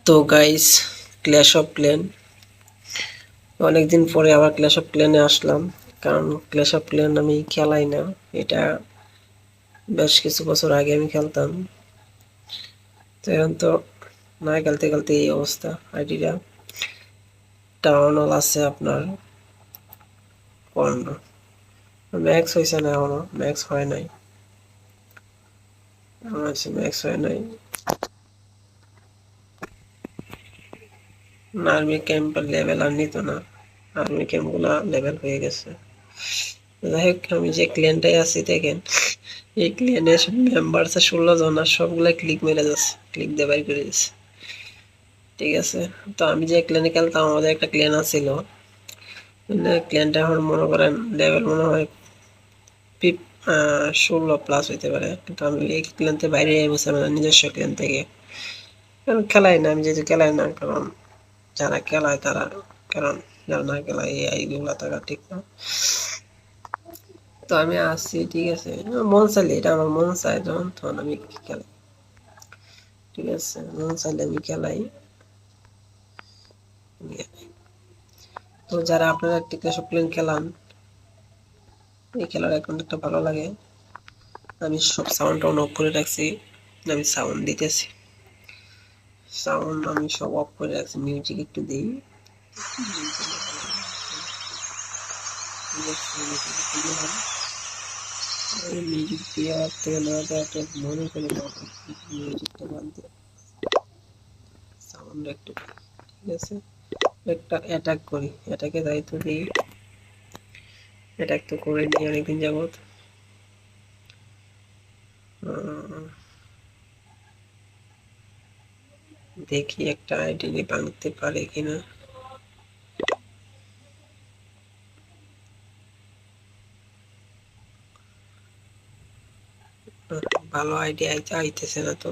তো guys, clash of clan অনেকদিন পরে আবার ক্ল্যাশ অফ ক্ল্যানে আসলাম। কারণ ক্ল্যাশ অফ ক্ল্যান আমি খেলাই না, এটা বেশ কিছু বছর আগে আমি খেলতাম। তো এখন তো না খেলতে খেলতে এই অবস্থা। আইডিটা টাউন হল আছে আপনার 15, ম্যাক্স হয়েছে না, এখনো ম্যাক্স হয় নাই। ম্যাক্স হয় নাই। আর্মি ক্যাম্পের লেভেল আর নিত না, আর্মি ক্যাম্পগুলো লেভেল হয়ে গেছে। যাই হোক, আমি যে ক্লিয়ানটাই আছি দেখেন, এই ক্লিয়ানের মেম্বার আছে 16 জন, আর সবগুলাই ক্লিক মেরে যাচ্ছে, ক্লিক দিয়ে বাইর করে দিচ্ছে। ঠিক আছে, তো আমি যে ক্লিয়ানে খেলতাম, আমাদের একটা ক্লিয়ান ছিল, ক্লিয়ানটা এখন মনে করেন লেভেল মনে হয় 16+ হইতে পারে, কিন্তু আমি এই ক্লিয়ানতে বাইরে বসে মানে নিজস্ব ক্লিয়ান থেকে। কারণ খেলাই না, আমি যেহেতু খেলাই না, কারণ যারা খেলায় তারা, কারণ যারা না খেলায় এই আইগুলা থাকা ঠিক না। তো আমি আসছি, ঠিক আছে, মন চাইলে, এটা আমার মন চায় যখন তখন আমি খেলাই। ঠিক আছে, মন চাইলে আমি খেলাই। তো যারা আপনারা ক্লাশ অফ ক্ল্যান খেলান, এই খেলার অ্যাকাউন্টটা ভালো লাগে। আমি সব সাউন্ড অফ করে রাখছি, আমি সাউন্ড দিতেছি, সাউন্ড আমি সব অফ করে রাখছি। মিউজিক একটু দিই, মিউজিক দেওয়ার থেকে না দেওয়াটা মনে করে মিউজিকটা বাদ দিয়ে সাউন্ড একটু, ঠিক আছে। একটা অ্যাটাক করি, অ্যাটাকে দায়িত্ব দিই, অ্যাটাক তো করে নিই অনেকদিন যাবত। দেখি একটা আইডি ভাঙতে পারে কিনা। ভালো আইডিয়া আইতেছে না তো।